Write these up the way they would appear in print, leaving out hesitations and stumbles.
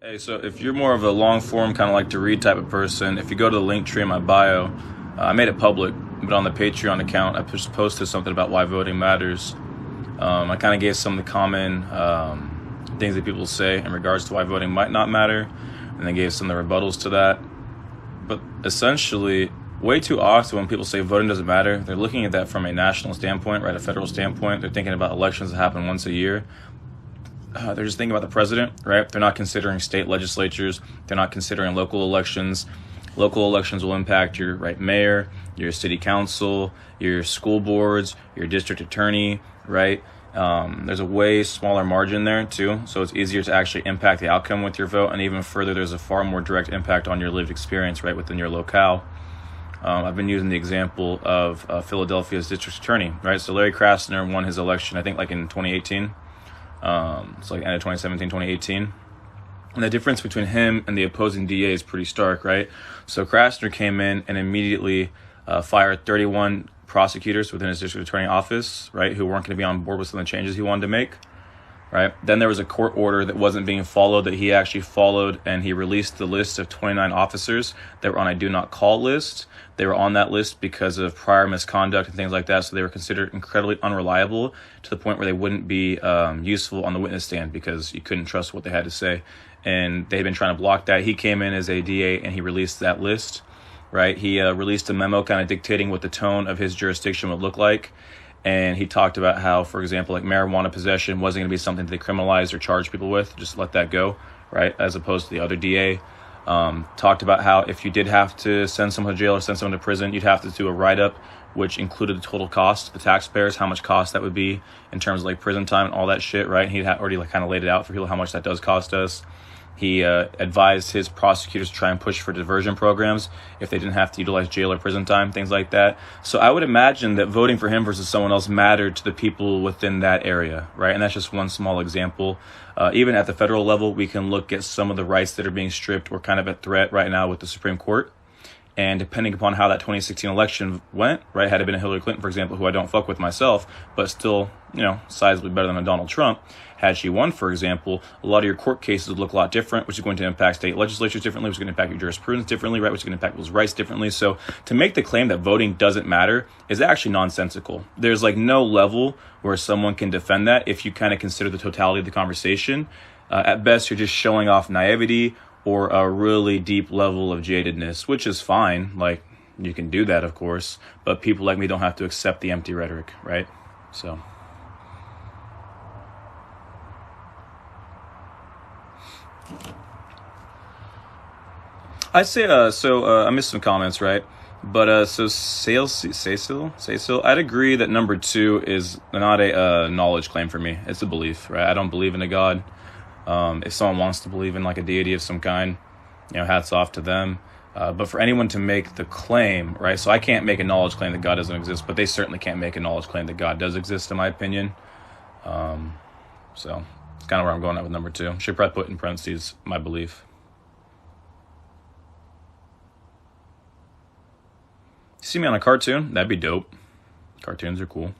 Hey, so if you're more of a long form, kind of like to read type of person, if you go to the link tree in my bio, I made it public, but on the Patreon account, I just posted something about why voting matters. I kind of gave some of the common things that people say in regards to why voting might not matter, and then gave some of the rebuttals to that. But essentially, way too often when people say voting doesn't matter, they're looking at that from a national standpoint, right? A federal standpoint. They're thinking about elections that happen once a year. They're just thinking about the president, right? They're not considering state legislatures. They're not considering local elections. Local elections will impact your mayor, your city council, your school boards, your district attorney, right? There's a way smaller margin there too, so it's easier to actually impact the outcome with your vote, and even further, there's a far more direct impact on your lived experience, right, within your locale. I've been using the example of Philadelphia's district attorney, right? So Larry Krasner won his election, I think, like in 2018. It's like end of 2017, 2018. And the difference between him and the opposing DA is pretty stark, right? So Krasner came in and immediately fired 31 prosecutors within his district attorney office, right, who weren't going to be on board with some of the changes he wanted to make, right? Then there was a court order that wasn't being followed that he actually followed, and he released the list of 29 officers that were on a do not call list. They were on that list because of prior misconduct and things like that, so they were considered incredibly unreliable to the point where they wouldn't be useful on the witness stand because you couldn't trust what they had to say. And they had been trying to block that. He came in as a DA and he released that list, right? He released a memo kind of dictating what the tone of his jurisdiction would look like. And he talked about how, for example, like marijuana possession wasn't going to be something that they criminalized or charge people with, just let that go, right? As opposed to the other DA. Talked about how if you did have to send someone to jail or send someone to prison, you'd have to do a write-up, which included the total cost to the taxpayers, how much cost that would be in terms of like prison time and all that shit, right? And he had already like kind of laid it out for people how much that does cost us. He advised his prosecutors to try and push for diversion programs if they didn't have to utilize jail or prison time, things like that. So I would imagine that voting for him versus someone else mattered to the people within that area, right? And that's just one small example. Even at the federal level, we can look at some of the rights that are being stripped or kind of at threat right now with the Supreme Court. And depending upon how that 2016 election went, right, had it been a Hillary Clinton, for example, who I don't fuck with myself, but still, sizably better than a Donald Trump, had she won, for example, a lot of your court cases would look a lot different, which is going to impact state legislatures differently, which is going to impact your jurisprudence differently, right, which is going to impact people's rights differently. So to make the claim that voting doesn't matter is actually nonsensical. There's like no level where someone can defend that if you kind of consider the totality of the conversation. At best, you're just showing off naivety or a really deep level of jadedness, which is fine. Like, you can do that, of course, but people like me don't have to accept the empty rhetoric, right? So I'd say, I missed some comments, right? But, so Cecil, I'd agree that number two is not a knowledge claim for me. It's a belief, right? I don't believe in a God. If someone wants to believe in like a deity of some kind, hats off to them. But for anyone to make the claim, right? So I can't make a knowledge claim that God doesn't exist, but they certainly can't make a knowledge claim that God does exist, in my opinion. So it's kind of where I'm going at with number two. Should probably put in parentheses my belief. See me on a cartoon? That'd be dope. Cartoons are cool.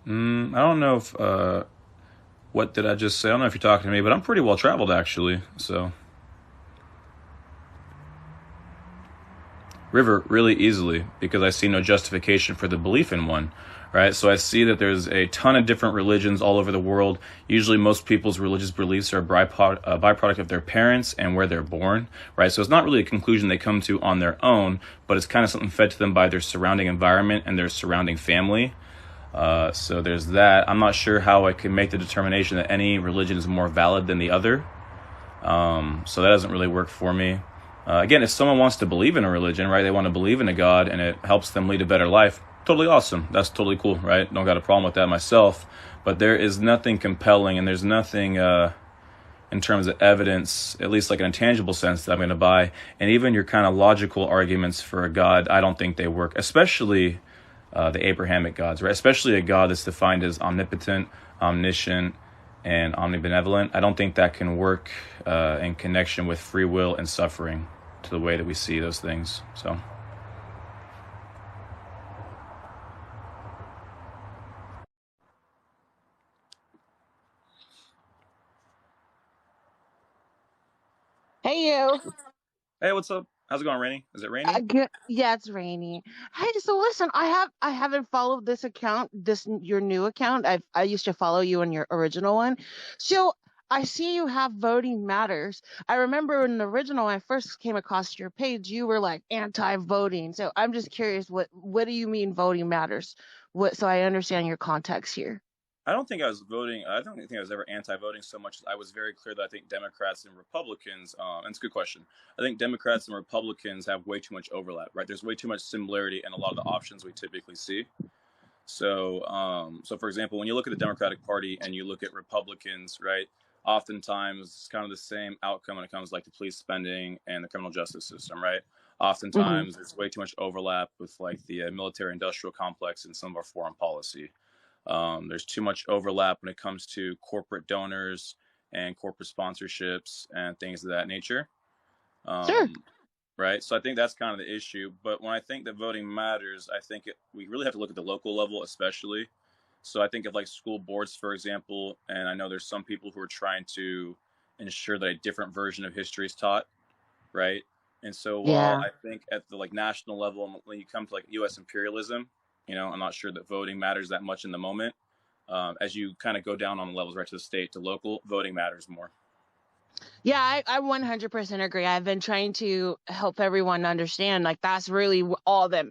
I don't know if, what did I just say? I don't know if you're talking to me, but I'm pretty well traveled actually, so. River, really easily, because I see no justification for the belief in one, right? So I see that there's a ton of different religions all over the world. Usually most people's religious beliefs are a byproduct of their parents and where they're born, right? So it's not really a conclusion they come to on their own, but it's kind of something fed to them by their surrounding environment and their surrounding family. So there's that. I'm not sure how I can make the determination that any religion is more valid than the other. So that doesn't really work for me. Again, if someone wants to believe in a religion, right, they want to believe in a God and it helps them lead a better life, totally awesome. That's totally cool, right? Don't got a problem with that myself. But there is nothing compelling and there's nothing in terms of evidence, at least like in a tangible sense, that I'm going to buy. And even your kind of logical arguments for a God, I don't think they work, especially the Abrahamic gods, right? Especially a God that's defined as omnipotent, omniscient, and omnibenevolent. I don't think that can work in connection with free will and suffering to the way that we see those things. So you? Hey, what's up? How's it going, Rainy? Is it rainy? Good. Yeah, it's rainy. Hey, so listen, I haven't followed this account, your new account. I used to follow you on your original one. So I see you have voting matters. I remember in the original, when I first came across your page, you were like anti-voting. So I'm just curious, what do you mean voting matters? What so I understand your context here. I don't think I was voting. I don't think I was ever anti-voting so much as I was very clear that I think Democrats and Republicans, and it's a good question. I think Democrats and Republicans have way too much overlap, right? There's way too much similarity in a lot of the options we typically see. So for example, when you look at the Democratic Party and you look at Republicans, right? Oftentimes, it's kind of the same outcome when it comes like to police spending and the criminal justice system, right? Hmm. Oftentimes, there's way too much overlap with like the military-industrial complex and some of our foreign policy. There's too much overlap when it comes to corporate donors and corporate sponsorships and things of that nature. Sure. Um, right? So I think that's kind of the issue. But when I think that voting matters, we really have to look at the local level, especially. So I think of like school boards, for example, and I know there's some people who are trying to ensure that a different version of history is taught, right? And so while Yeah. I think at the like national level, when you come to like U.S. imperialism, I'm not sure that voting matters that much in the moment. As you kind of go down on the levels right to the state to local, voting matters more. Yeah, I 100% agree. I've been trying to help everyone understand like that's really all that,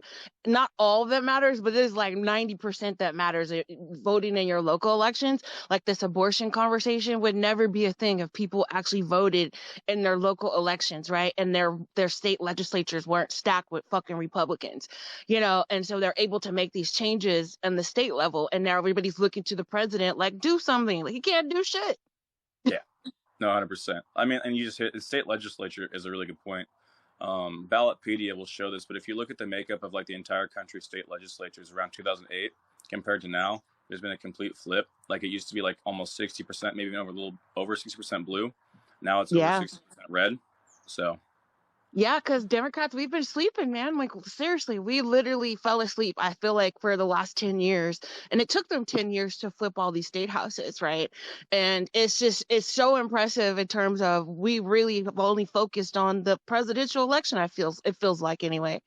not all that matters, but there's like 90% that matters. Voting in your local elections, like this abortion conversation would never be a thing if people actually voted in their local elections, right? And their state legislatures weren't stacked with fucking Republicans, and so they're able to make these changes in the state level. And now everybody's looking to the president like, do something. Like he can't do shit. Yeah. No, 100%. I mean, and you just hit the state legislature is a really good point. Ballotpedia will show this, but if you look at the makeup of like the entire country state legislatures around 2008 compared to now, there's been a complete flip. Like it used to be like almost 60%, maybe even over a little over 60% blue. Now it's over Yeah. 60% red. So Yeah, because Democrats, we've been sleeping, man. Like, seriously, we literally fell asleep, I feel like, for the last 10 years. And it took them 10 years to flip all these state houses, right? And it's so impressive in terms of we really have only focused on the presidential election, it feels like anyway.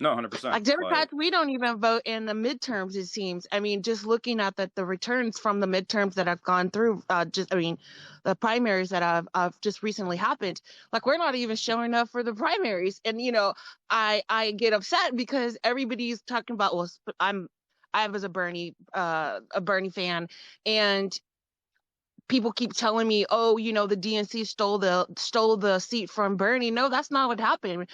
no, 100%. Like Like Democrats, we don't even vote in the midterms, it seems. I mean, just looking at the returns from the midterms that have gone through, the primaries that have just recently happened, like we're not even showing up for the primaries. And, I get upset because everybody's talking about, well, I was a Bernie fan, and people keep telling me, oh, the DNC stole the seat from Bernie. No, that's not what happened.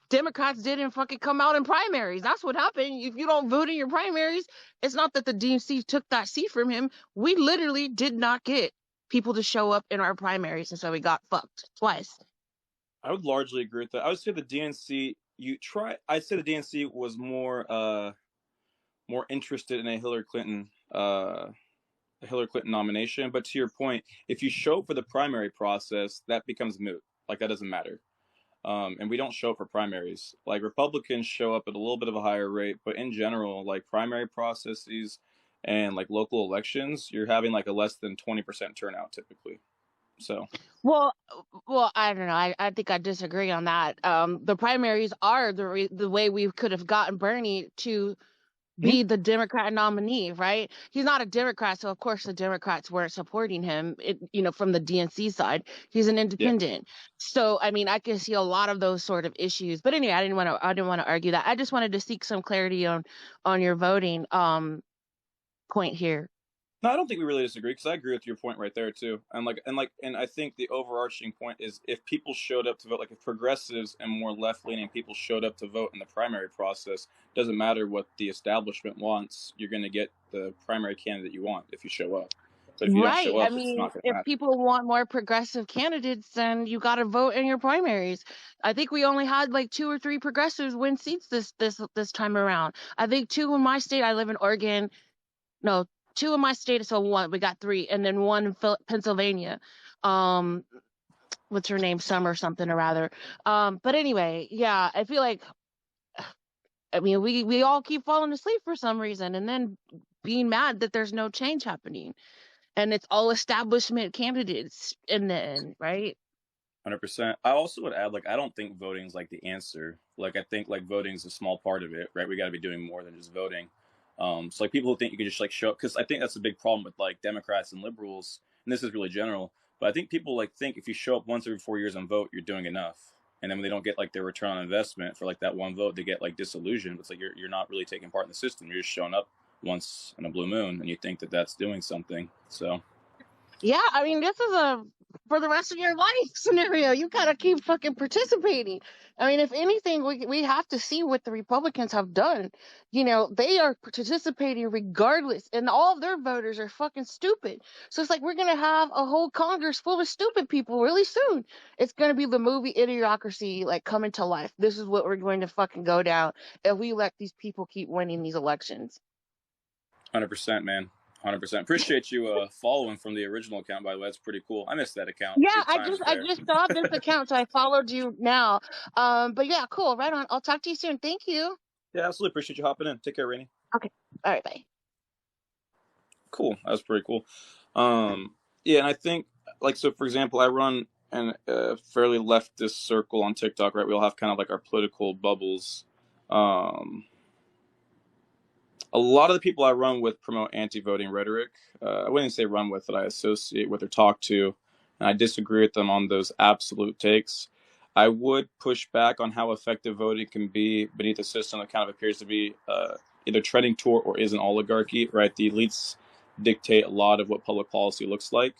Democrats didn't fucking come out in primaries. That's what happened. If you don't vote in your primaries, it's not that the DNC took that seat from him. We literally did not get people to show up in our primaries, and so we got fucked twice. I would largely agree with that. I would say the DNC, I'd say the DNC was more interested in a Hillary Clinton nomination. But to your point, if you show up for the primary process, that becomes moot. Like that doesn't matter. And we don't show up for primaries. Like Republicans show up at a little bit of a higher rate, but in general, like primary processes and like local elections, you're having like a less than 20% turnout typically. So, Well, well, I don't know. I think I disagree on that. The primaries are the way we could have gotten Bernie to mhm. be the Democrat nominee, right? He's not a Democrat, so of course the Democrats weren't supporting him, from the DNC side. He's an Yeah. independent. So, I mean, I can see a lot of those sort of issues. But anyway, I didn't want to argue that. I just wanted to seek some clarity on your voting point here. No, I don't think we really disagree because I agree with your point right there too. And I think the overarching point is if people showed up to vote, like if progressives and more left leaning people showed up to vote in the primary process, doesn't matter what the establishment wants, you're going to get the primary candidate you want if you show up. But if you don't Right. show I up, it's mean, not going to if matter. people want more progressive candidates, then you got to vote in your primaries. I think we only had like two or three progressives win seats this time around. I think two in my state. I live in Oregon. No, two in my state, so one. We got three, and then one in Pennsylvania. Um, what's her name? Summer something or rather. But anyway, yeah, I feel like I mean we all keep falling asleep for some reason, and then being mad that there's no change happening, and it's all establishment candidates in the end, right? 100%. I also would add, like, I don't think voting is like the answer. Like, I think like voting is a small part of it, right? We got to be doing more than just voting. So like people who think you can just like show up, because I think that's a big problem with like Democrats and liberals, and this is really general. But I think people like think if you show up once every 4 years and vote, you're doing enough. And then when they don't get like their return on investment for like that one vote, they get like disillusioned. It's like you're not really taking part in the system. You're just showing up once in a blue moon, and you think that that's doing something. So Yeah, I mean, this is a for the rest of your life scenario. You gotta keep fucking participating. I mean, if anything, we have to see what the Republicans have done. You know, they are participating regardless, and all of their voters are fucking stupid. So it's like we're gonna have a whole Congress full of stupid people really soon. It's gonna be the movie Idiocracy, like coming to life. This is what we're going to fucking go down if we let these people keep winning these elections. 100%, man. 100%. Appreciate you following from the original account, by the way. That's pretty cool. I missed that account. Yeah, Good times I there. just saw this account, so I followed you now. But yeah, cool. Right on. I'll talk to you soon. Thank you. Yeah, absolutely. Appreciate you hopping in. Take care, Rainey. Okay. All right. Bye. Cool. That was pretty cool. Yeah, and I think, like, so for example, I run an fairly leftist circle on TikTok, right? We all have kind of like our political bubbles. Um, a lot of the people I run with promote anti-voting rhetoric. I wouldn't say run with, but I associate with or talk to, and I disagree with them on those absolute takes. I would push back on how effective voting can be beneath a system that kind of appears to be either treading toward or is an oligarchy, right? The elites dictate a lot of what public policy looks like.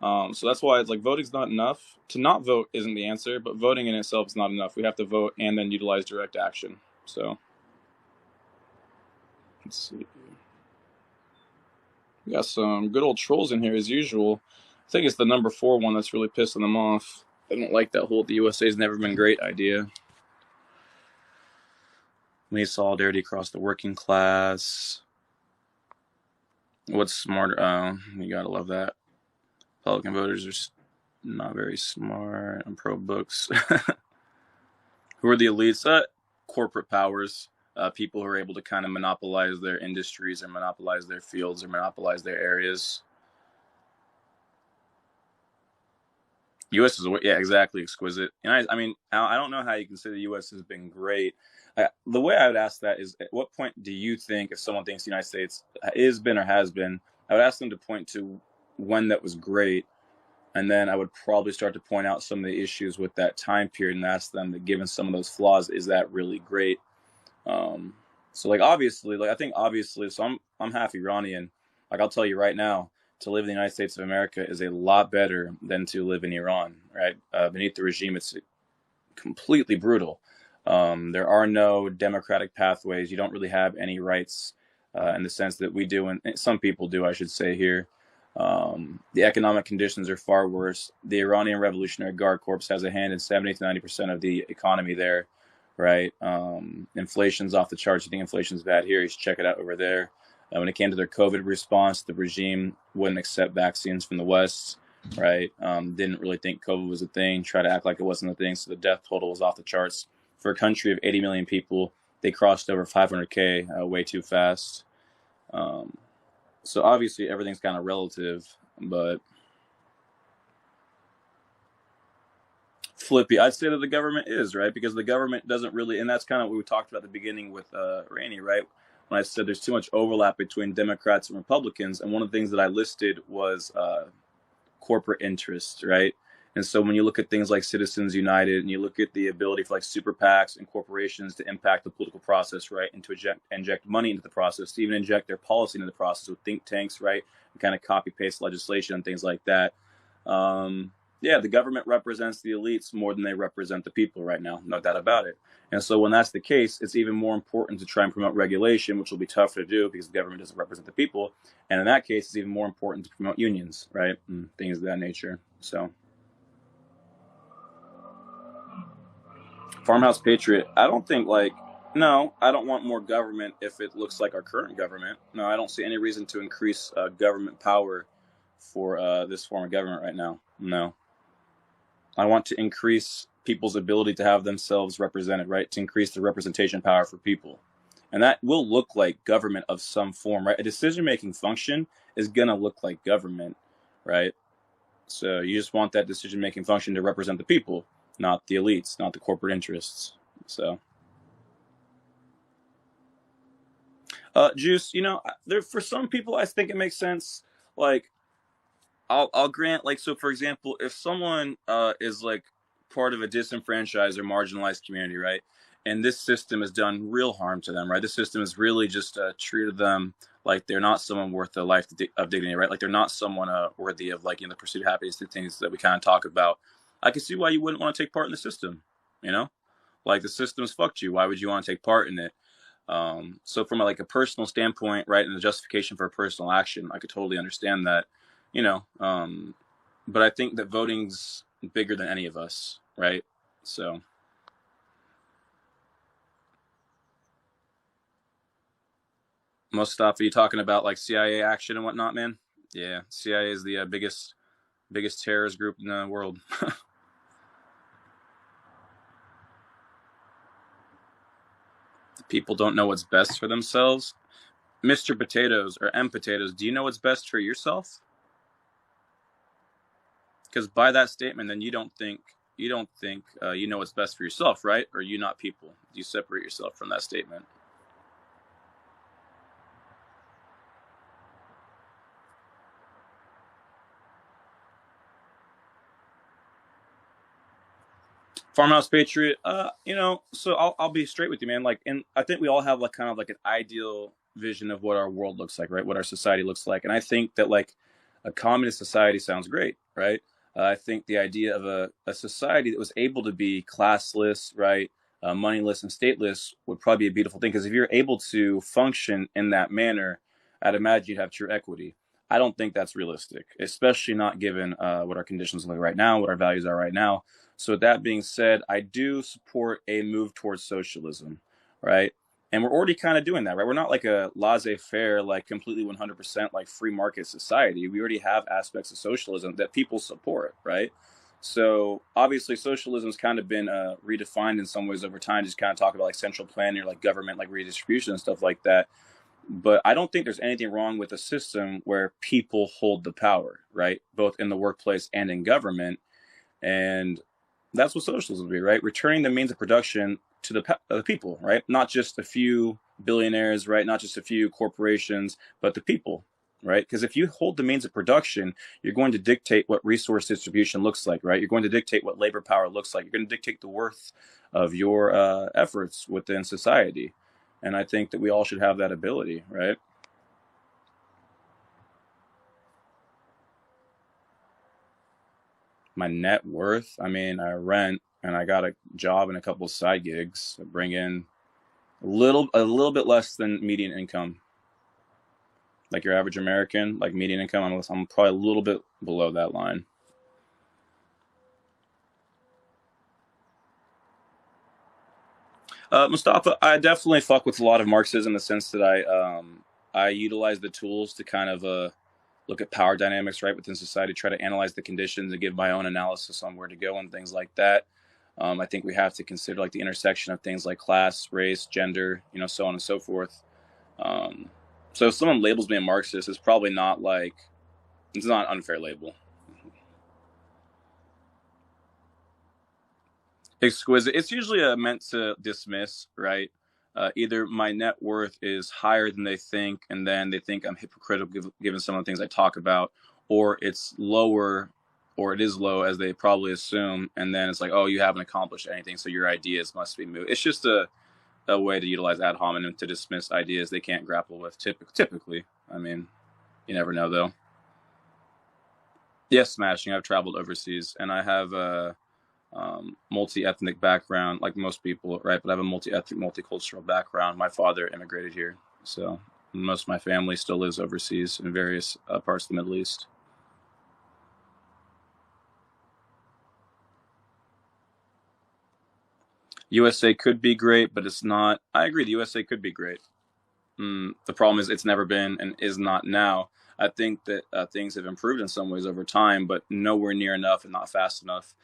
So that's why it's like voting's not enough. To not vote isn't the answer, but voting in itself is not enough. We have to vote and then utilize direct action. So let's see. We got some good old trolls in here as usual. I think it's the number 4 one that's really pissing them off. I don't like that whole "the USA's never been great" idea. We need solidarity across the working class. What's smarter? You gotta love that. Republican voters are not very smart. I'm pro books. Who are the elites? Corporate powers. People who are able to kind of monopolize their industries or monopolize their fields or monopolize their areas. U.S. is, yeah, exactly, exquisite. And I mean, I don't know how you can say the U.S. has been great. The way I would ask that is, at what point do you think, if someone thinks the United States is been or has been, I would ask them to point to when that was great, and then I would probably start to point out some of the issues with that time period and ask them that, given some of those flaws, is that really great? So like obviously, like I think obviously, so I'm half Iranian. Like I'll tell you right now, to live in the United States of America is a lot better than to live in Iran. Right, beneath the regime, it's completely brutal. There are no democratic pathways. You don't really have any rights in the sense that we do, and some people do, I should say here. The economic conditions are far worse. The Iranian Revolutionary Guard Corps has a hand in 70 to 90% of the economy there, right? Inflation's off the charts. You think inflation's bad here? You should check it out over there. When it came to their COVID response, the regime wouldn't accept vaccines from the West, right? Didn't really think COVID was a thing, try to act like it wasn't a thing. So the death total was off the charts. For a country of 80 million people, they crossed over 500K way too fast. So obviously everything's kind of relative, but flippy, I'd say that the government is, right? Because the government doesn't really, and that's kind of what we talked about at the beginning with Rainey, right? When I said there's too much overlap between Democrats and Republicans, and one of the things that I listed was corporate interests, right? And so when you look at things like Citizens United and you look at the ability for like super PACs and corporations to impact the political process, right, and to inject money into the process, to even inject their policy into the process with think tanks, right, and kind of copy paste legislation and things like that. Yeah, the government represents the elites more than they represent the people right now, no doubt about it. And so when that's the case, it's even more important to try and promote regulation, which will be tougher to do because the government doesn't represent the people. And in that case, it's even more important to promote unions, right, and things of that nature. So Farmhouse Patriot, I don't think no, I don't want more government if it looks like our current government. No, I don't see any reason to increase government power for this form of government right now. No. I want to increase people's ability to have themselves represented, right? To increase the representation power for people. And that will look like government of some form, right? A decision-making function is going to look like government, right? So you just want that decision-making function to represent the people, not the elites, not the corporate interests. So, Juice, there for some people, I think it makes sense. Like, I'll grant, like, so for example, if someone is like part of a disenfranchised or marginalized community, right, and this system has done real harm to them, right, this system has really just treated them like they're not someone worth a life of dignity, right, like they're not someone worthy of, like, the pursuit of happiness, the things that we kind of talk about. I can see why you wouldn't want to take part in the system, you know, like the system's fucked you. Why would you want to take part in it? So from like a personal standpoint, right, and the justification for a personal action, I could totally understand that, you know. But I think that voting's bigger than any of us, right? So, Mustafa, you talking about like CIA action and whatnot, man? Yeah, CIA is the biggest terrorist group in the world. People don't know what's best for themselves. Mr. Potatoes or M Potatoes, do you know what's best for yourself? Because by that statement, then you don't think you know what's best for yourself, right? Or you not people? Do you separate yourself from that statement? Farmhouse Patriot, so I'll be straight with you, man. Like, and I think we all have like kind of like an ideal vision of what our world looks like, right? What our society looks like, and I think that like a communist society sounds great, right? I think the idea of a society that was able to be classless, right, moneyless and stateless would probably be a beautiful thing. Because if you're able to function in that manner, I'd imagine you'd have true equity. I don't think that's realistic, especially not given what our conditions look like right now, what our values are right now. So with that being said, I do support a move towards socialism, right? And we're already kind of doing that, right? We're not like a laissez-faire, like completely 100% like free market society. We already have aspects of socialism that people support, right? So obviously socialism's kind of been redefined in some ways over time, just kind of talk about like central planning or like government, like redistribution and stuff like that. But I don't think there's anything wrong with a system where people hold the power, right? Both in the workplace and in government. And that's what socialism would be, right? Returning the means of production to the people, right? Not just a few billionaires, right? Not just a few corporations, but the people, right? Because if you hold the means of production, you're going to dictate what resource distribution looks like, right? You're going to dictate what labor power looks like. You're going to dictate the worth of your efforts within society. And I think that we all should have that ability, right? My net worth, I mean, I rent and I got a job and a couple of side gigs that bring in a little bit less than median income. Like your average American, like median income, I'm probably a little bit below that line. Mustafa, I definitely fuck with a lot of Marxism in the sense that I utilize the tools to kind of look at power dynamics right within society, try to analyze the conditions, and give my own analysis on where to go and things like that. I think we have to consider like the intersection of things like class, race, gender, so on and so forth. Um, so if someone labels me a Marxist, it's probably not like it's not an unfair label. Exquisite. It's usually meant to dismiss, right? Either my net worth is higher than they think, and then they think I'm hypocritical given some of the things I talk about, or it's lower, or it is low as they probably assume, and then it's like, oh, you haven't accomplished anything, so your ideas must be moot. It's just a way to utilize ad hominem to dismiss ideas they can't grapple with. Typically, I mean, you never know though. Yes, smashing. I've traveled overseas, and I have a multi-ethnic background, like most people, right? But I have a multi-ethnic, multicultural background. My father immigrated here, so most of my family still lives overseas in various parts of the Middle East. USA could be great, but it's not. I agree, the USA could be great. The problem is it's never been and is not now. I think that things have improved in some ways over time, but nowhere near enough and not fast enough.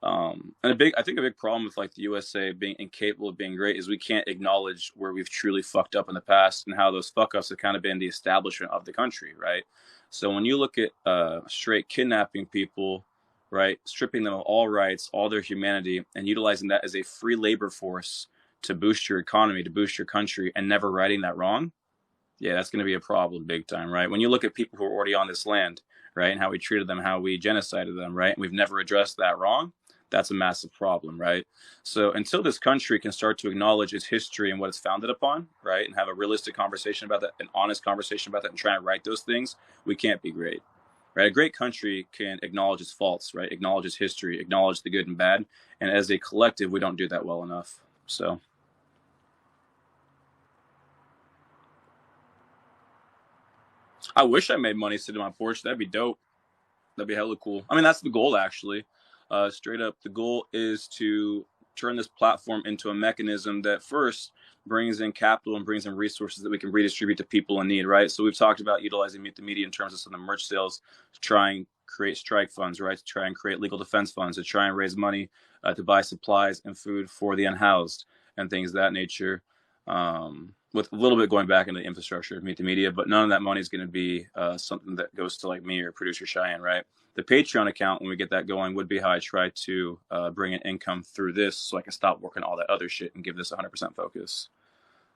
And I think a big problem with like the USA being incapable of being great is we can't acknowledge where we've truly fucked up in the past and how those fuck ups have kind of been the establishment of the country, right? So when you look at straight kidnapping people, right? Stripping them of all rights, all their humanity, and utilizing that as a free labor force to boost your economy, to boost your country, and never righting that wrong, yeah, that's going to be a problem big time, right? When you look at people who are already on this land, right, and how we treated them, how we genocided them, right, and we've never addressed that wrong, that's a massive problem, right? So until this country can start to acknowledge its history and what it's founded upon, right, and have a realistic conversation about that, an honest conversation about that, and try and right those things, we can't be great, right? A great country can acknowledge its faults, right, acknowledge its history, acknowledge the good and bad, and as a collective, we don't do that well enough. So I wish I made money sitting on my porch. That'd be dope. That'd be hella cool. I mean, that's the goal, actually. Straight up, the goal is to turn this platform into a mechanism that first brings in capital and brings in resources that we can redistribute to people in need, right? So we've talked about utilizing the media in terms of some of the merch sales to try and create strike funds, right? To try and create legal defense funds, to try and raise money to buy supplies and food for the unhoused and things of that nature. With a little bit going back into the infrastructure of Meet the Media, but none of that money is going to be something that goes to like me or producer Cheyenne, right? The Patreon account, when we get that going, would be how I try to bring in income through this so I can stop working all that other shit and give this 100% focus.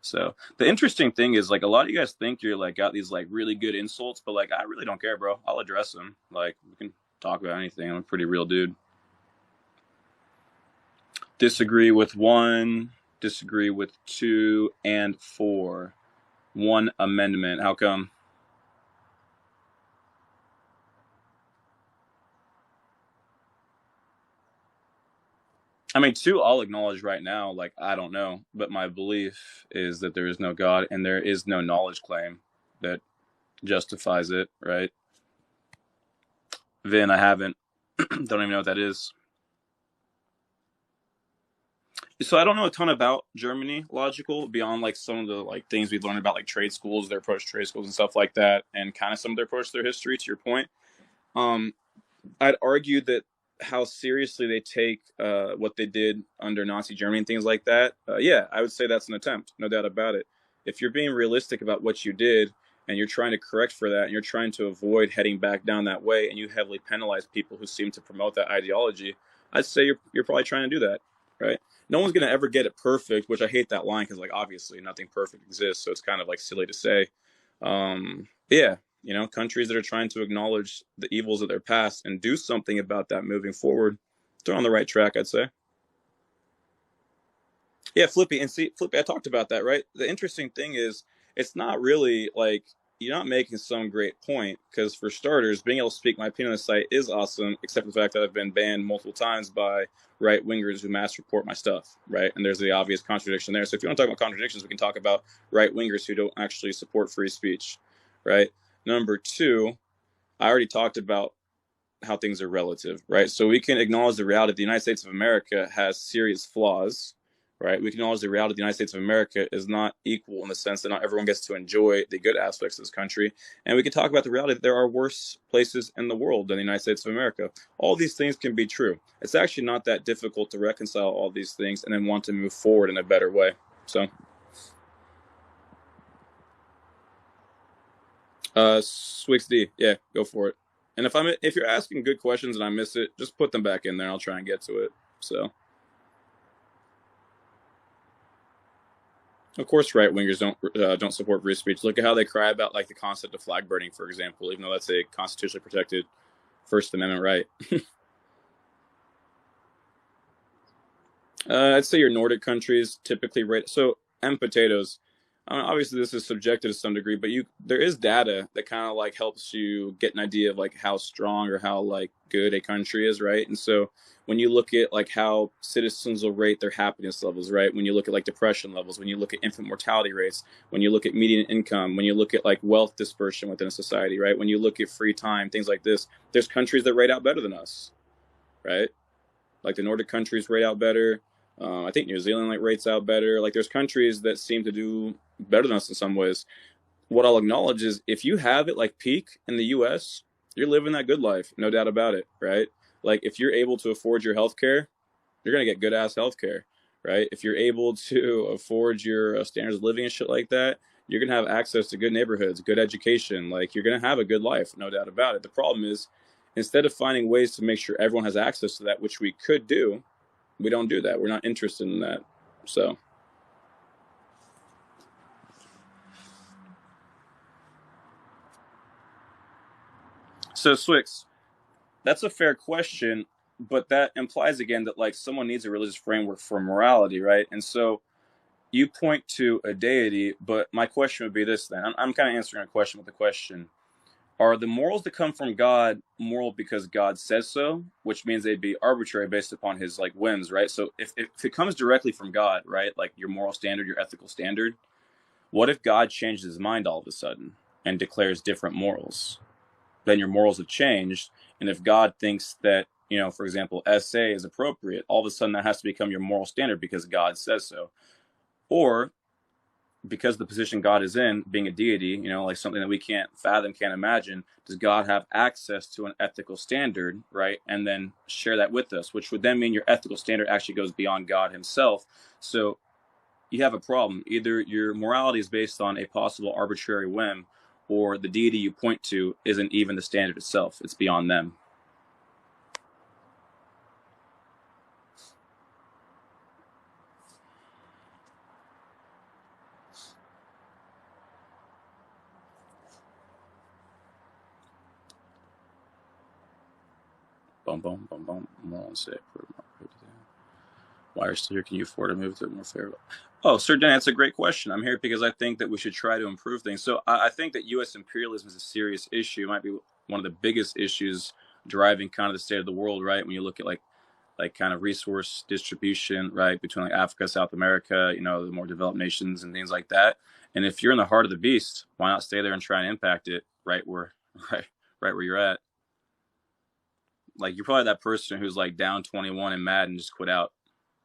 So the interesting thing is, like, a lot of you guys think you're like got these like really good insults, but like I really don't care, bro. I'll address them. Like, we can talk about anything. I'm a pretty real dude. Disagree with 1, disagree with 2 and 4. 1 amendment. How come? I mean, 2, I'll acknowledge right now, like, I don't know, but my belief is that there is no God and there is no knowledge claim that justifies it, right? Vin, I haven't. Don't even know what that is. So I don't know a ton about Germany, logical, beyond like some of the like things we've learned about like trade schools, their approach to trade schools and stuff like that, and kind of some of their approach to their history, to your point. Um, I'd argue that how seriously they take what they did under Nazi Germany and things like that. Yeah, I would say that's an attempt, no doubt about it. If you're being realistic about what you did and you're trying to correct for that and you're trying to avoid heading back down that way and you heavily penalize people who seem to promote that ideology, I'd say you're probably trying to do that, right? No one's going to ever get it perfect, which I hate that line because, like, obviously nothing perfect exists, so it's kind of like silly to say. Yeah, you know, countries that are trying to acknowledge the evils of their past and do something about that moving forward, they're on the right track, I'd say. Yeah, Flippy, and see, Flippy, I talked about that, right? The interesting thing is, it's not really like you're not making some great point because, for starters, being able to speak my opinion on the site is awesome, except for the fact that I've been banned multiple times by right wingers who mass report my stuff, right? And there's the obvious contradiction there. So if you want to talk about contradictions, we can talk about right wingers who don't actually support free speech, right? Number 2, I already talked about how things are relative, right? So we can acknowledge the reality that the United States of America has serious flaws, right? We can acknowledge the reality that the United States of America is not equal in the sense that not everyone gets to enjoy the good aspects of this country. And we can talk about the reality that there are worse places in the world than the United States of America. All these things can be true. It's actually not that difficult to reconcile all these things and then want to move forward in a better way. So, Swix D, yeah, go for it. And if you're asking good questions and I miss it, just put them back in there. I'll try and get to it. So, of course, right wingers don't support free speech. Look at how they cry about like the concept of flag burning, for example, even though that's a constitutionally protected First Amendment right. I'd say your Nordic countries typically rate so and potatoes. Obviously, this is subjective to some degree, but there is data that kind of like helps you get an idea of like how strong or how like good a country is, right? And so when you look at like how citizens will rate their happiness levels, right? When you look at like depression levels, when you look at infant mortality rates, when you look at median income, when you look at like wealth dispersion within a society, right? When you look at free time, things like this, there's countries that rate out better than us, right? Like the Nordic countries rate out better. I think New Zealand like rates out better. Like there's countries that seem to do better than us in some ways. What I'll acknowledge is if you have it like peak in the US, you're living that good life, no doubt about it, right? Like if you're able to afford your healthcare, you're gonna get good ass healthcare, right? If you're able to afford your standards of living and shit like that, you're gonna have access to good neighborhoods, good education. Like you're gonna have a good life, no doubt about it. The problem is Instead of finding ways to make sure everyone has access to that, which we could do, we don't do that. We're not interested in that. So Swix, that's a fair question, but that implies again that like someone needs a religious framework for morality, right? And so you point to a deity, but my question would be this then. I'm kind of answering a question with a question. Are the morals that come from God moral because God says so, which means they'd be arbitrary based upon his like whims, right? So if it comes directly from God, right, like your moral standard, your ethical standard, what if God changes his mind all of a sudden and declares different morals? Then your morals have changed. And if God thinks that, for example, SA is appropriate, all of a sudden that has to become your moral standard because God says so. Or because the position God is in, being a deity, like something that we can't fathom, can't imagine, does God have access to an ethical standard, right? And then share that with us, which would then mean your ethical standard actually goes beyond God himself. So you have a problem. Either your morality is based on a possible arbitrary whim, or the deity you point to isn't even the standard itself. It's beyond them. Boom, boom, boom, boom. Moral and safe. Why are you still here? Can you afford to move to more favorable? Oh, Sir Dan, that's a great question. I'm here because I think that we should try to improve things. So I think that U.S. imperialism is a serious issue. It might be one of the biggest issues driving kind of the state of the world, right? When you look at like kind of resource distribution, right, between like Africa, South America, the more developed nations and things like that. And if you're in the heart of the beast, why not stay there and try and impact it right where where you're at? Like you're probably that person who's like down 21 and mad and just quit out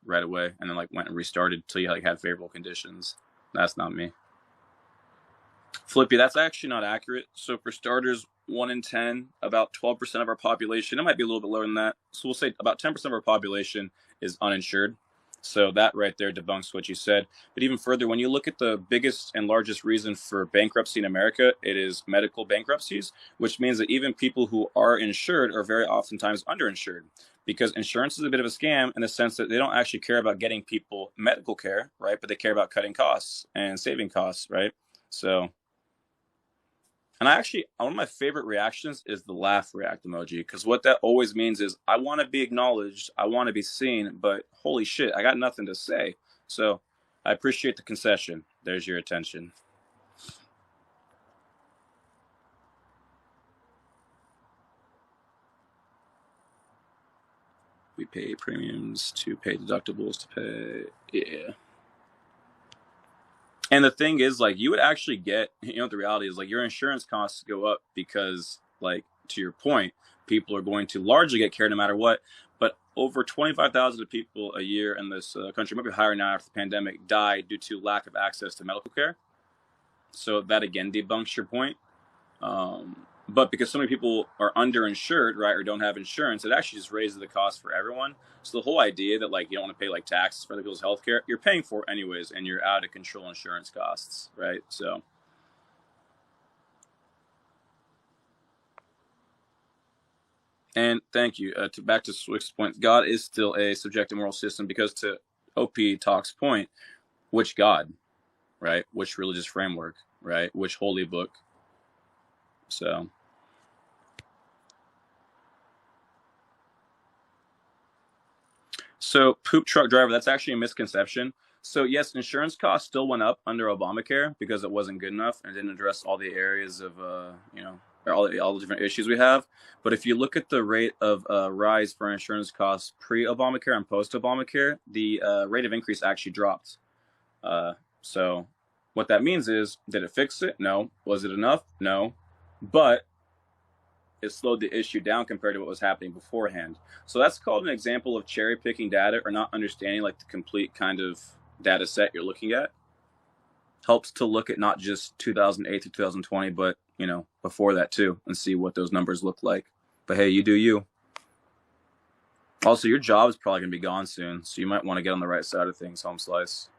right away and then like went and restarted until you like had favorable conditions. That's not me. Flippy, that's actually not accurate. So for starters, 1 in 10, about 12% of our population, it might be a little bit lower than that. So we'll say about 10% of our population is uninsured. So that right there debunks what you said. But even further, when you look at the biggest and largest reason for bankruptcy in America, it is medical bankruptcies, which means that even people who are insured are very oftentimes underinsured, because insurance is a bit of a scam in the sense that they don't actually care about getting people medical care, right? But they care about cutting costs and saving costs, right? So, and one of my favorite reactions is the laugh react emoji, because what that always means is I want to be acknowledged, I want to be seen, but holy shit, I got nothing to say. So I appreciate the concession. There's your attention. We pay premiums to pay deductibles to pay. Yeah. And the thing is, like, you would actually get, the reality is, like, your insurance costs go up because, like, to your point, people are going to largely get care no matter what. But over 25,000 people a year in this country, maybe higher now after the pandemic, die due to lack of access to medical care. So that, again, debunks your point. But because so many people are underinsured, right, or don't have insurance, it actually just raises the cost for everyone. So the whole idea that like you don't want to pay like taxes for other people's healthcare, you're paying for it anyways, and you're out of control insurance costs, right? So, and thank you. Back to Swift's point, God is still a subjective moral system because to OP Talk's point, which God, right? Which religious framework, right? Which holy book? So. So poop truck driver, that's actually a misconception. So yes, insurance costs still went up under Obamacare because it wasn't good enough and it didn't address all the areas of, all the different issues we have. But if you look at the rate of rise for insurance costs pre-Obamacare and post-Obamacare, the rate of increase actually dropped. So what that means is, did it fix it? No. Was it enough? No. But it slowed the issue down compared to what was happening beforehand. So that's called an example of cherry picking data or not understanding like the complete kind of data set you're looking at. Helps to look at not just 2008 to 2020, but before that too, and see what those numbers look like. But hey, you do you. Also, your job is probably going to be gone soon, so you might want to get on the right side of things, Home Slice.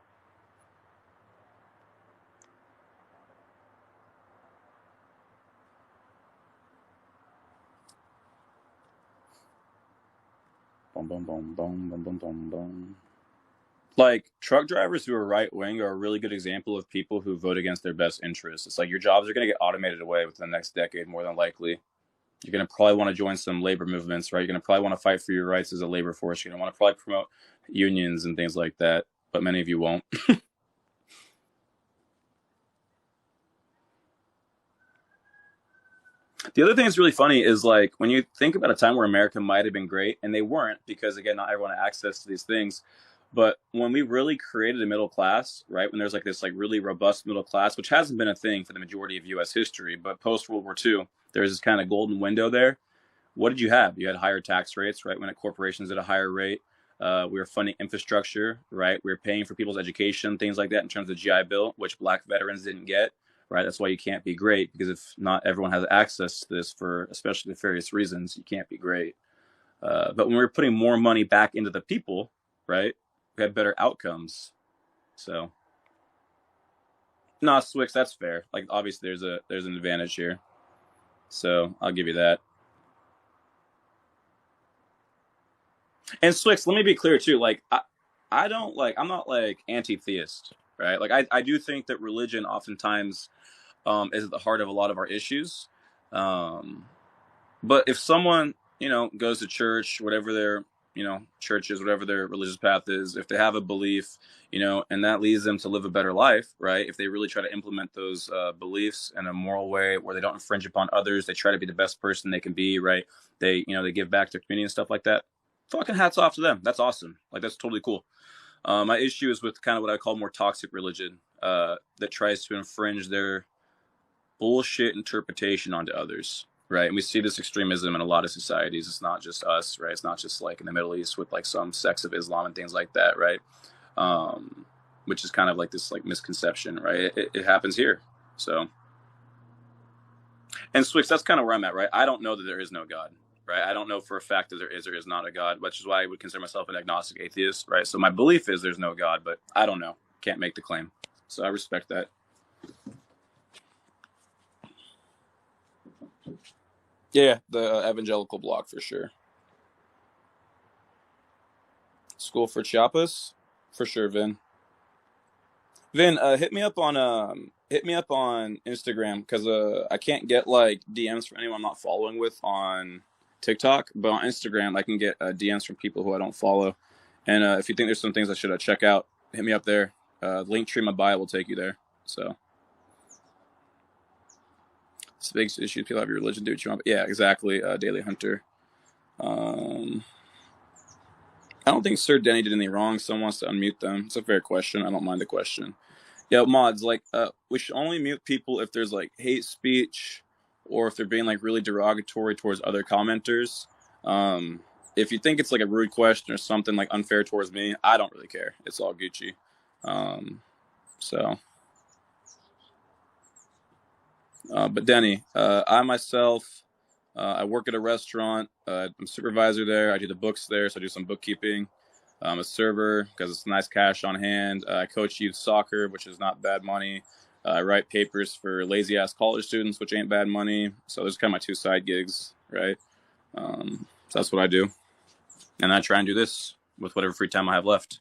Boom, boom, boom, boom, boom, boom, boom, boom. Like truck drivers who are right wing are a really good example of people who vote against their best interests. It's like your jobs are going to get automated away within the next decade, more than likely. You're going to probably want to join some labor movements, right? You're going to probably want to fight for your rights as a labor force. You're going to want to probably promote unions and things like that, but many of you won't. The other thing that's really funny is like when you think about a time where America might have been great, and they weren't because again, not everyone had access to these things. But when we really created a middle class, right? When there's like this like really robust middle class, which hasn't been a thing for the majority of U.S. history, but post World War II, there's this kind of golden window there. What did you have? You had higher tax rates, right? When corporations at a higher rate, we were funding infrastructure, right? We were paying for people's education, things like that in terms of GI Bill, which Black veterans didn't get, right? That's why you can't be great, because if not everyone has access to this for especially nefarious reasons, you can't be great. But when we were putting more money back into the people, right, we had better outcomes. So, no, Swix, that's fair. Like obviously there's an advantage here. So I'll give you that. And Swix, let me be clear too. Like I don't like I'm not like anti-theist, right? Like I do think that religion oftentimes is at the heart of a lot of our issues. Um, but if someone, goes to church, whatever their, church is, whatever their religious path is, if they have a belief, and that leads them to live a better life, right? If they really try to implement those beliefs in a moral way where they don't infringe upon others, they try to be the best person they can be, right? They give back to their community and stuff like that. Fucking hats off to them. That's awesome. Like, that's totally cool. My issue is with kind of what I call more toxic religion that tries to infringe their bullshit interpretation onto others, right? And we see this extremism in a lot of societies. It's not just us, right? It's not just like in the Middle East with like some sects of Islam and things like that, right? Which is kind of like this like misconception, right? It happens here. So, and Swix, that's kind of where I'm at, right? I don't know that there is no God, right? I don't know for a fact that there is not a God, which is why I would consider myself an agnostic atheist, right? So my belief is there's no God, but I don't know. Can't make the claim. So I respect that. Yeah, the evangelical block for sure. School for Chiapas, for sure, Vin. Vin, hit me up on Instagram because I can't get like DMs from anyone I'm not following with on TikTok, but on Instagram I can get DMs from people who I don't follow. And if you think there's some things I should check out, hit me up there. Link tree in my bio will take you there. So. It's the biggest issue. People have your religion, do what you want. But yeah, exactly. Daily Hunter. I don't think Sir Denny did anything wrong. Someone wants to unmute them. It's a fair question. I don't mind the question. Yeah, mods, like, we should only mute people if there's like hate speech or if they're being like really derogatory towards other commenters. If you think it's like a rude question or something like unfair towards me, I don't really care. It's all Gucci. So. But Denny, I myself, I work at a restaurant. I'm a supervisor there. I do the books there, so I do some bookkeeping. I'm a server because it's nice cash on hand. I coach youth soccer, which is not bad money. I write papers for lazy-ass college students, which ain't bad money. So those are kind of my two side gigs, right? So that's what I do. And I try and do this with whatever free time I have left.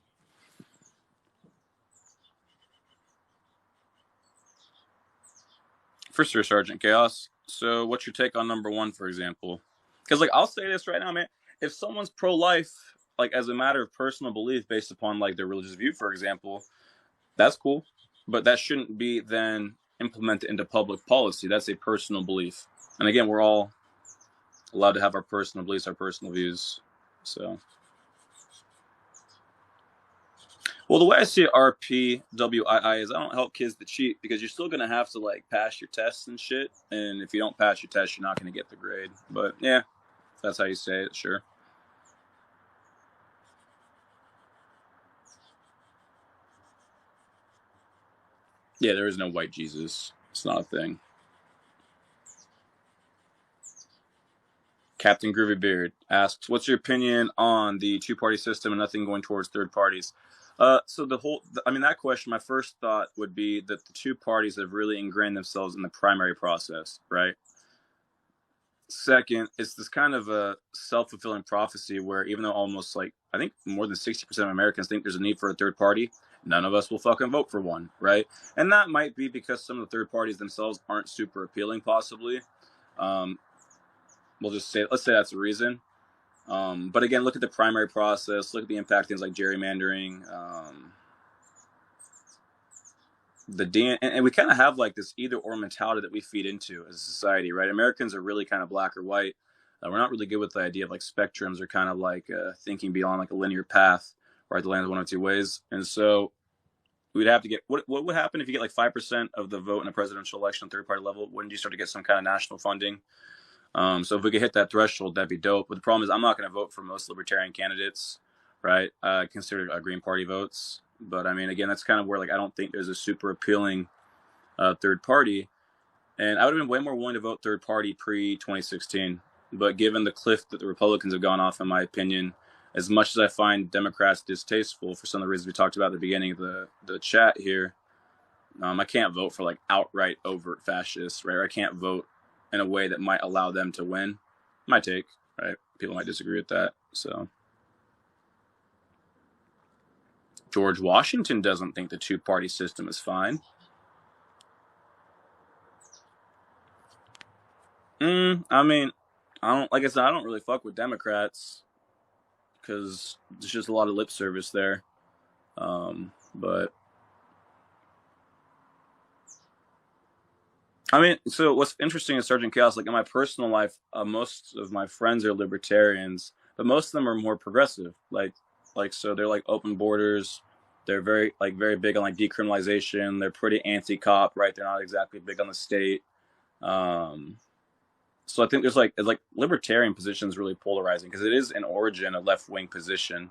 For sure, Sergeant Chaos. So what's your take on number one, for example? Because, like, I'll say this right now, man. If someone's pro-life, like, as a matter of personal belief based upon, like, their religious view, for example, that's cool. But that shouldn't be then implemented into public policy. That's a personal belief. And, again, we're all allowed to have our personal beliefs, our personal views. So... Well, the way I see it, RPWII, is I don't help kids to cheat because you're still going to have to, like, pass your tests and shit. And if you don't pass your test, you're not going to get the grade. But, yeah, if that's how you say it, sure. Yeah, there is no white Jesus. It's not a thing. Captain Groovy Beard asks, what's your opinion on the two-party system and nothing going towards third parties? So that question, my first thought would be that the two parties have really ingrained themselves in the primary process, right? Second, it's this kind of a self-fulfilling prophecy where even though almost like I think more than 60% of Americans think there's a need for a third party, none of us will fucking vote for one, right? And that might be because some of the third parties themselves aren't super appealing, possibly. Um, we'll just say, let's say that's the reason. But again, look at the primary process, look at the impact things like gerrymandering, and we kind of have like this either or mentality that we feed into as a society, right? Americans are really kind of black or white. We're not really good with the idea of like spectrums or kind of like thinking beyond like a linear path, right? The land's one of two ways. And so we'd have to get what would happen if you get like 5% of the vote in a presidential election on third party level? Wouldn't you start to get some kind of national funding? So if we could hit that threshold, that'd be dope. But the problem is I'm not going to vote for most libertarian candidates, right? I consider Green Party votes. But I mean, again, that's kind of where like I don't think there's a super appealing third party. And I would have been way more willing to vote third party pre-2016. But given the cliff that the Republicans have gone off, in my opinion, as much as I find Democrats distasteful for some of the reasons we talked about at the beginning of the chat here, I can't vote for like outright overt fascists, right? Or I can't vote in a way that might allow them to win. My take, right? People might disagree with that. So George Washington doesn't think the two-party system is fine. I mean, like I said, I don't really fuck with Democrats because there's just a lot of lip service there. But I mean, so what's interesting is Sergeant Chaos, like in my personal life, most of my friends are libertarians, but most of them are more progressive. So they're like open borders. They're very big on like decriminalization. They're pretty anti-cop, right? They're not exactly big on the state. So I think there's like libertarian position is really polarizing because it is in origin a left-wing position.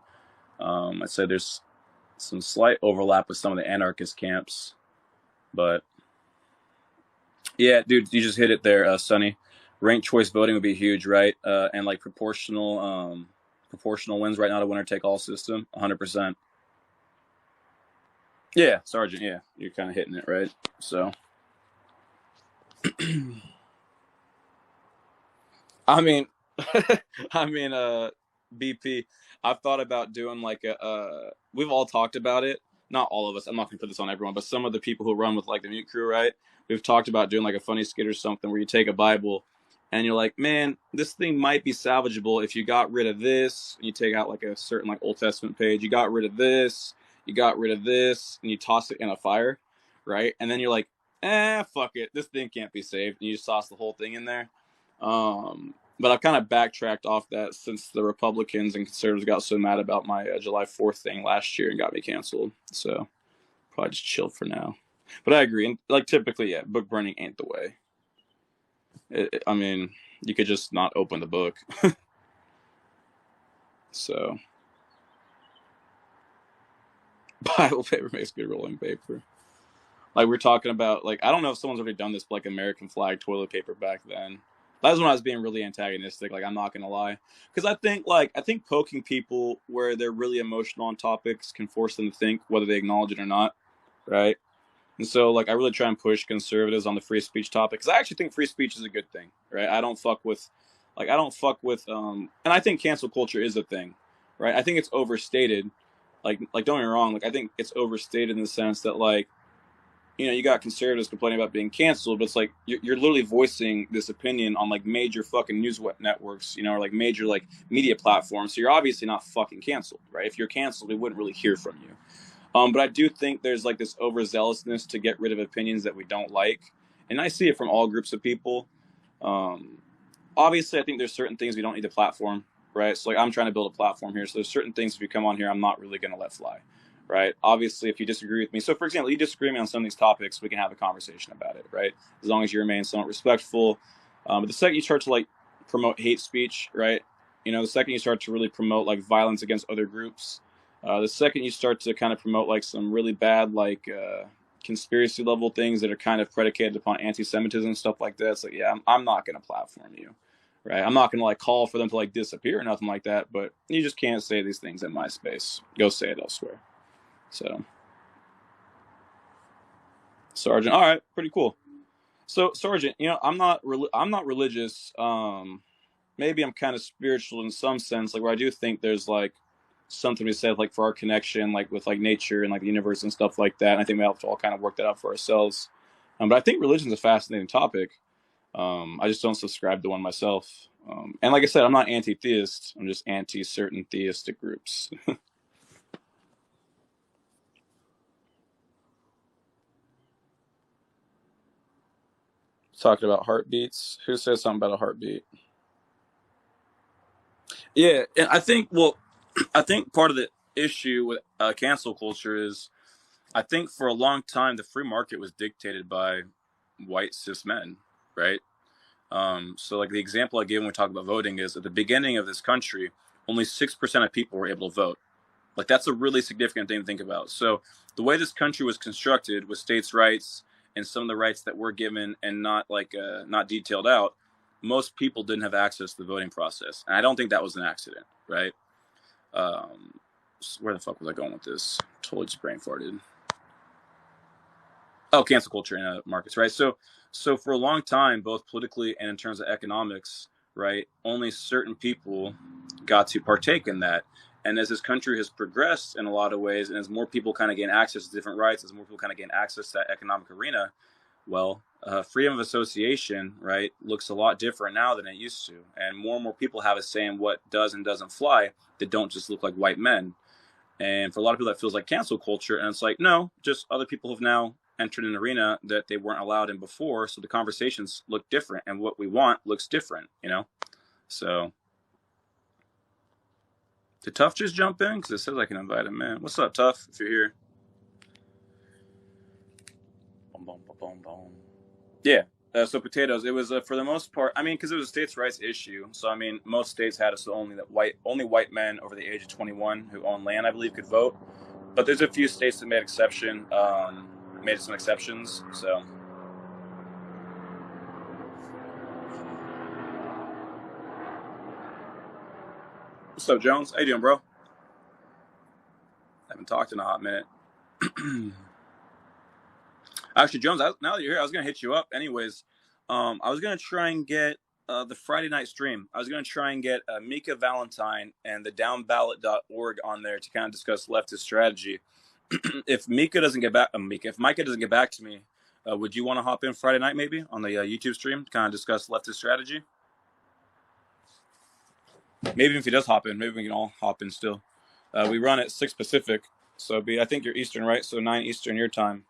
I'd say there's some slight overlap with some of the anarchist camps, but yeah, dude, you just hit it there, Sonny. Ranked choice voting would be huge, right? And like proportional wins right now to winner-take-all system, 100%. Yeah, Sergeant. Yeah, you're kind of hitting it right. So, I mean, BP. I've thought about doing like we've all talked about it. Not all of us. I'm not gonna put this on everyone, but some of the people who run with like the Mute Crew, right? We've talked about doing like a funny skit or something where you take a Bible and you're like, man, this thing might be salvageable if you got rid of this. And you take out like a certain like Old Testament page. You got rid of this. You got rid of this, and you toss it in a fire, right? And then you're like, fuck it. This thing can't be saved. And you just toss the whole thing in there. But I've kind of backtracked off that since the Republicans and conservatives got so mad about my July 4th thing last year and got me canceled. So probably just chill for now. But I agree. And like typically, yeah, book burning ain't the way. I mean, you could just not open the book. So Bible paper makes good rolling paper. Like we're talking about, like I don't know if someone's already done this, but like American flag toilet paper back then. That was when I was being really antagonistic. Like I'm not gonna lie, because I think poking people where they're really emotional on topics can force them to think whether they acknowledge it or not, right? And so like I really try and push conservatives on the free speech topic because I actually think free speech is a good thing, right? I don't fuck with, and I think cancel culture is a thing, right? I think it's overstated. Like don't get me wrong, like I think it's overstated in the sense that like, you know, you got conservatives complaining about being canceled, but it's like you're literally voicing this opinion on like major fucking news networks, you know, or like major like media platforms. So you're obviously not fucking canceled, right? If you're canceled, we wouldn't really hear from you. But I do think there's like this overzealousness to get rid of opinions that we don't like, and I see it from all groups of people. Obviously, I think there's certain things we don't need to platform, right? So like I'm trying to build a platform here, so there's certain things if you come on here, I'm not really going to let fly. Right. Obviously, if you disagree with me. So, for example, you disagree with me on some of these topics, we can have a conversation about it. Right. As long as you remain somewhat respectful. But the second you start to like promote hate speech, right. You know, the second you start to really promote like violence against other groups, the second you start to kind of promote like some really bad, like conspiracy level things that are kind of predicated upon anti-Semitism and stuff like that. It's like, yeah, I'm not going to platform you. Right. I'm not going to like call for them to like disappear or nothing like that. But you just can't say these things in my space. Go say it elsewhere. So, Sergeant, all right, pretty cool. So, Sergeant, I'm not religious. Maybe I'm kind of spiritual in some sense, like where I do think there's like something to be said, like for our connection, like with like nature and like the universe and stuff like that. And I think we have to all kind of work that out for ourselves. But I think religion is a fascinating topic. I just don't subscribe to one myself. And like I said, I'm not anti-theist. I'm just anti certain theistic groups. Talking about heartbeats. Who says something about a heartbeat? Yeah, and I think, well, I think part of the issue with cancel culture is I think for a long time the free market was dictated by white cis men, right? So like the example I gave when we talk about voting is at the beginning of this country, only 6% of people were able to vote. Like that's a really significant thing to think about. So the way this country was constructed with states' rights and some of the rights that were given and not not detailed out, most people didn't have access to the voting process, and I don't think that was an accident, right? Um, where the fuck was I going with this? Totally just brain farted. Oh, cancel culture in markets, right? So for a long time, both politically and in terms of economics, right, only certain people got to partake in that. And as this country has progressed in a lot of ways, and as more people kind of gain access to different rights, as more people kind of gain access to that economic arena, well, freedom of association, right, looks a lot different now than it used to. And more people have a say in what does and doesn't fly that don't just look like white men. And for a lot of people, that feels like cancel culture. And it's like, no, just other people have now entered an arena that they weren't allowed in before. So the conversations look different and what we want looks different, you know? So did Tough just jump in? Because it says I can invite him in. What's up, Tough, if you're here? Boom, boom, boom, boom, boom. Yeah. So potatoes. It was for the most part. I mean, because it was a states' rights issue. So I mean, most states had it so only white men over the age of 21 who own land, I believe, could vote. But there's a few states that made some exceptions. So what's up, Jones? How you doing, bro? Haven't talked in a hot minute. Actually, Jones, now that you're here, I was gonna hit you up anyways. I was gonna try and get the Friday night stream. I was gonna try and get Mika Valentine and the downballot.org on there to kind of discuss leftist strategy. If Mika doesn't get back, if Micah doesn't get back to me, would you want to hop in Friday night maybe on the YouTube stream to kind of discuss leftist strategy? Maybe if he does hop in, maybe we can all hop in still. We run at 6 Pacific, so I think you're Eastern, right? So 9 Eastern your time.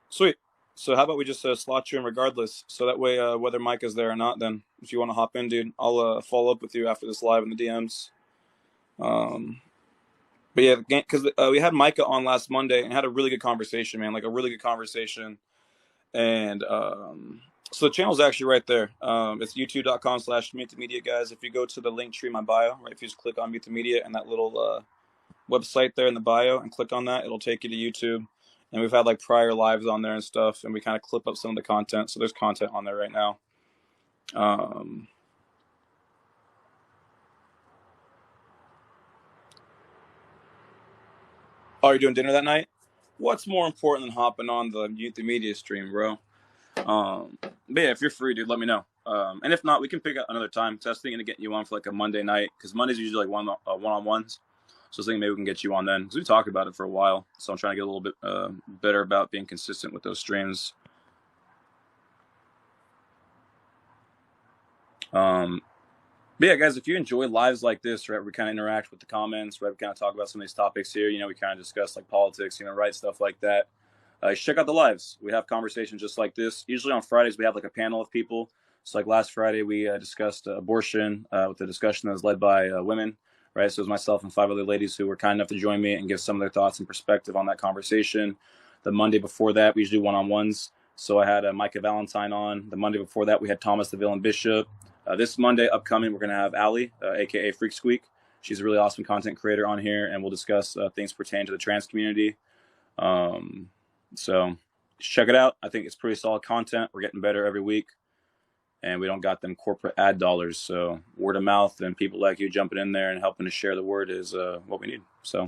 Sweet. So how about we just slot you in regardless, so that way whether Mike is there or not, then if you want to hop in, dude, I'll follow up with you after this live in the DMs. But yeah, because we had Micah on last Monday and had a really good conversation, man, like a really good conversation. And so the channel's actually right there. It's youtube.com/Meet the Media, guys. If you go to the link tree in my bio, right, if you just click on Meet the Media and that little website there in the bio and click on that, it'll take you to YouTube. And we've had like prior lives on there and stuff, and we kind of clip up some of the content. So there's content on there right now. Oh, you're doing dinner that night? What's more important than hopping on the media stream, bro? But yeah, if you're free, dude, let me know. And if not, we can pick out another time. So I was thinking of getting you on for like a Monday night, because Monday's usually like one-on-ones. So I was thinking maybe we can get you on then, because we talked about it for a while. So I'm trying to get a little bit better about being consistent with those streams. But yeah, guys, if you enjoy lives like this, right, we kind of interact with the comments, right, we kind of talk about some of these topics here. You know, we kind of discuss like politics, human rights, stuff like that. Check out the lives. We have conversations just like this. Usually on Fridays, we have like a panel of people. So like last Friday, we discussed abortion with a discussion that was led by women, right? So it was myself and 5 other ladies who were kind enough to join me and give some of their thoughts and perspective on that conversation. The Monday before that, we usually one-on-ones. So I had Micah Valentine on. The Monday before that, we had Thomas the Villain Bishop. This Monday upcoming, we're going to have Allie, a.k.a. Freak Squeak. She's a really awesome content creator on here, and we'll discuss things pertaining to the trans community. So check it out. I think it's pretty solid content. We're getting better every week, and we don't got them corporate ad dollars. So word of mouth and people like you jumping in there and helping to share the word is what we need. So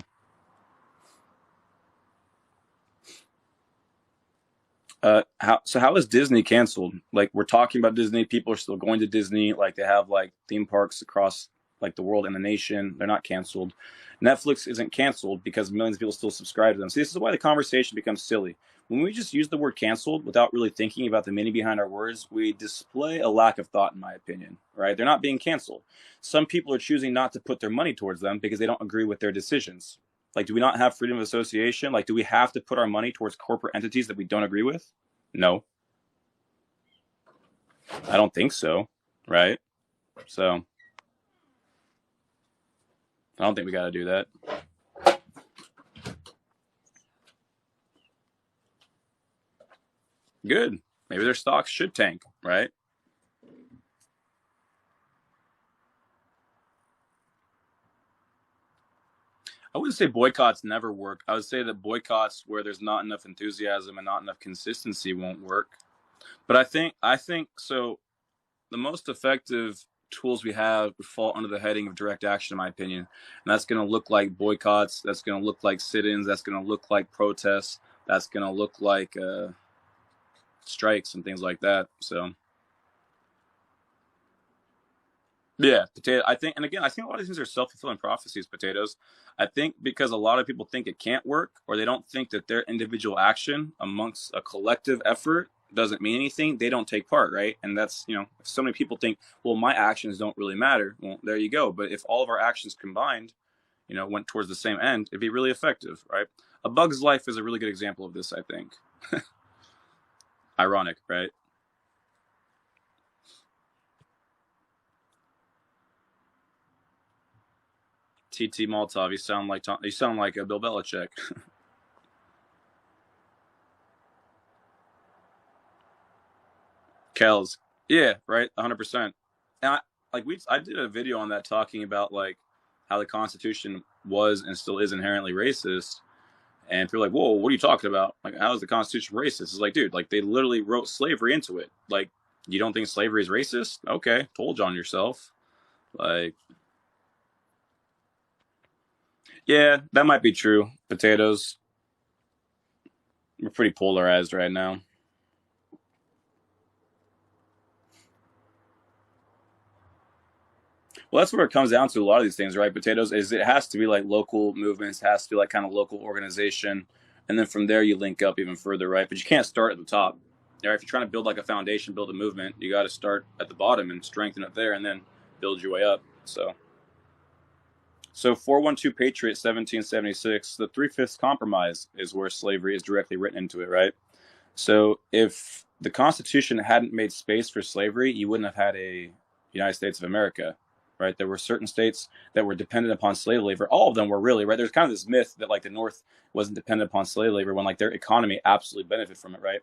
How is Disney canceled? Like, we're talking about Disney, people are still going to Disney. Like, they have like theme parks across like the world and the nation. They're not canceled. Netflix isn't canceled because millions of people still subscribe to them. See, this is why the conversation becomes silly. When we just use the word canceled without really thinking about the meaning behind our words, we display a lack of thought, in my opinion. Right? They're not being canceled. Some people are choosing not to put their money towards them because they don't agree with their decisions. Like, do we not have freedom of association? Like, do we have to put our money towards corporate entities that we don't agree with? No, I don't think so. Right? So I don't think we got to do that. Good. Maybe their stocks should tank, right? I wouldn't say boycotts never work. I would say that boycotts where there's not enough enthusiasm and not enough consistency won't work. But I think so. The most effective tools we have fall under the heading of direct action, in my opinion, and that's going to look like boycotts. That's going to look like sit-ins. That's going to look like protests. That's going to look like strikes and things like that. So yeah, potato. I think, and again, I think a lot of these things are self-fulfilling prophecies. Potatoes. I think because a lot of people think it can't work, or they don't think that their individual action amongst a collective effort doesn't mean anything. They don't take part, right? And that's, if so many people think, well, my actions don't really matter. Well, there you go. But if all of our actions combined, went towards the same end, it'd be really effective, right? A Bug's Life is a really good example of this, I think. Ironic, right? TT Maltov, you sound like a Bill Belichick. Kells, yeah, right, 100%. And I did a video on that talking about like how the Constitution was and still is inherently racist. And people are like, whoa, what are you talking about? Like, how is the Constitution racist? It's like, dude, like they literally wrote slavery into it. Like, you don't think slavery is racist? Okay, told you on yourself. Like, yeah, that might be true. Potatoes. We're pretty polarized right now. Well, that's where it comes down to a lot of these things, right? Potatoes is it has to be like local movements, has to be like kind of local organization, and then from there you link up even further, right? But you can't start at the top. Right? If you're trying to build like a foundation, build a movement, you got to start at the bottom and strengthen it there, and then build your way up. So 412 Patriot 1776, the 3/5 compromise is where slavery is directly written into it, right? So if the Constitution hadn't made space for slavery, you wouldn't have had a United States of America, right? There were certain states that were dependent upon slave labor. All of them were really, right? There's kind of this myth that like the North wasn't dependent upon slave labor when like their economy absolutely benefited from it, right?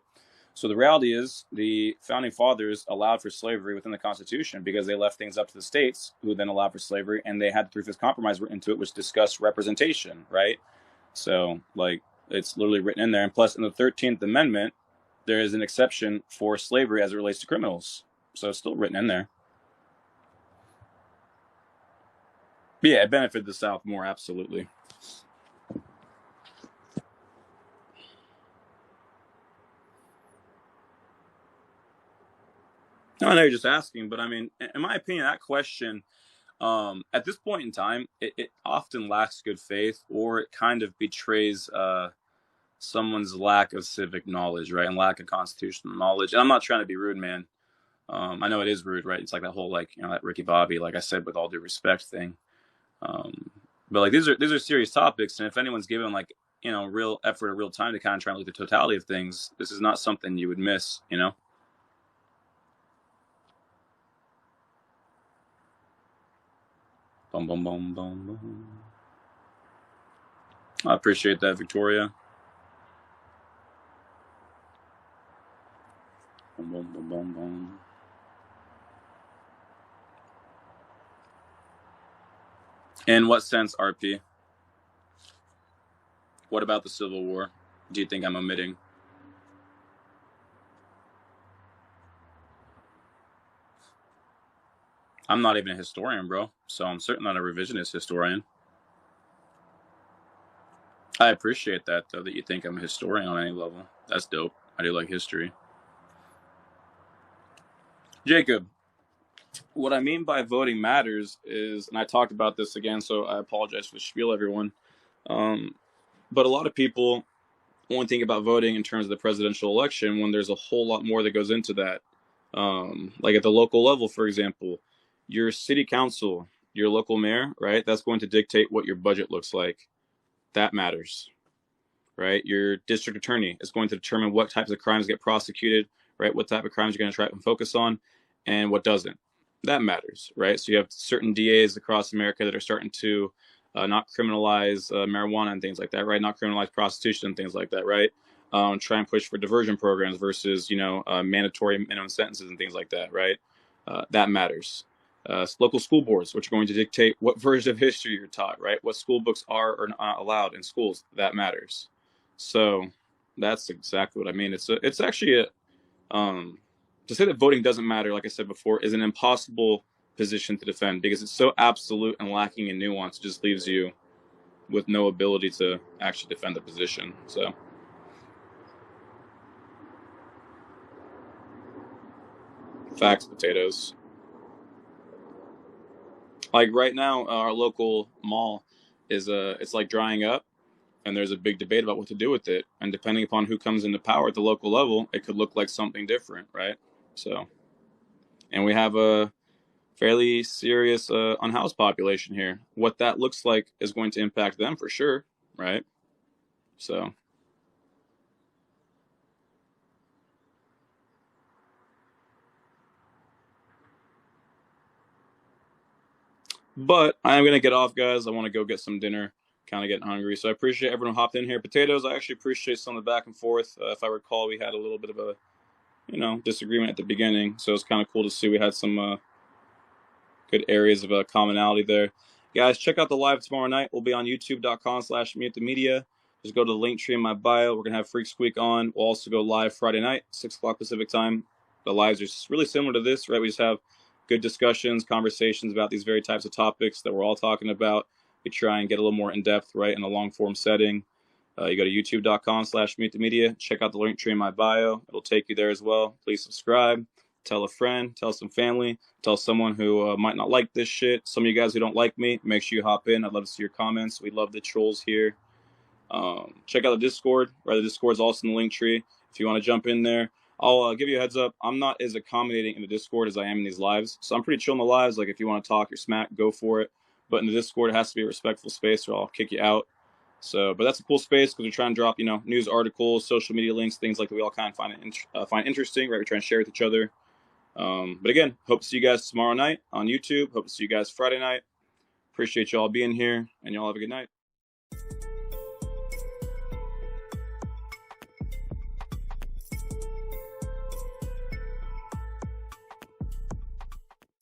So the reality is the founding fathers allowed for slavery within the Constitution because they left things up to the states, who then allowed for slavery, and they had the 3/5 compromise written into it, which discussed representation, right? So like it's literally written in there. And plus in the 13th Amendment, there is an exception for slavery as it relates to criminals. So it's still written in there. But yeah, it benefited the South more, absolutely. No, I know you're just asking, but I mean, in my opinion, that question, at this point in time, it often lacks good faith, or it kind of betrays someone's lack of civic knowledge, right, and lack of constitutional knowledge. And I'm not trying to be rude, man. I know it is rude, right? It's like that whole like that Ricky Bobby, like I said, with all due respect thing. But like these are serious topics, and if anyone's given like real effort or real time to kind of try and look at the totality of things, this is not something you would miss. Boom, boom, boom, boom, boom. I appreciate that, Victoria. Boom, boom, boom, boom, boom. In what sense, RP? What about the Civil War? Do you think I'm omitting? I'm not even a historian, bro. So I'm certainly not a revisionist historian. I appreciate that, though, that you think I'm a historian on any level. That's dope. I do like history. Jacob, what I mean by voting matters is, and I talked about this again, so I apologize for the spiel, everyone. But a lot of people only think about voting in terms of the presidential election when there's a whole lot more that goes into that. Like at the local level, for example, your city council, your local mayor, right? That's going to dictate what your budget looks like. That matters, right? Your district attorney is going to determine what types of crimes get prosecuted, right? What type of crimes you're going to try and focus on and what doesn't. That matters, right? So you have certain DAs across America that are starting to not criminalize marijuana and things like that, right? Not criminalize prostitution and things like that, right? Try and push for diversion programs versus, mandatory minimum sentences and things like that, right? That matters. Local school boards, which are going to dictate what version of history you're taught, right? What school books are or not allowed in schools. That matters. So that's exactly what I mean. It's actually to say that voting doesn't matter, like I said before, is an impossible position to defend because it's so absolute and lacking in nuance. It just leaves you with no ability to actually defend the position. So facts, potatoes. Like right now, our local mall is it's like drying up, and there's a big debate about what to do with it. And depending upon who comes into power at the local level, it could look like something different, right? So, and we have a fairly serious unhoused population here. What that looks like is going to impact them for sure, right? So, but I am going to get off, guys. I want to go get some dinner, kind of getting hungry. So I appreciate everyone who hopped in here. Potatoes, I actually appreciate some of the back and forth. If I recall, we had a little bit of a, disagreement at the beginning. So it's kind of cool to see we had some good areas of commonality there. Guys, check out the live tomorrow night. We'll be on youtube.com/mute the media. Just go to the link tree in my bio. We're going to have Freak Squeak on. We'll also go live Friday night, 6 o'clock Pacific time. The lives are really similar to this, right? We just have good discussions, conversations about these very types of topics that we're all talking about. We try and get a little more in-depth, right, in a long-form setting. You go to youtube.com/mute the media. Check out the link tree in my bio. It'll take you there as well. Please subscribe. Tell a friend, tell some family, tell someone who might not like this shit. Some of you guys who don't like me, make sure you hop in. I'd love to see your comments. We love the trolls here. Check out the Discord. The Discord's also in the link tree. If you want to jump in there, I'll give you a heads up. I'm not as accommodating in the Discord as I am in these lives. So I'm pretty chill in the lives. Like if you want to talk or smack, go for it. But in the Discord, it has to be a respectful space or I'll kick you out. So, but that's a cool space because we try and drop, news articles, social media links, things like that we all kind of find interesting, right? We try and share with each other. But again, hope to see you guys tomorrow night on YouTube. Hope to see you guys Friday night. Appreciate y'all being here, and y'all have a good night.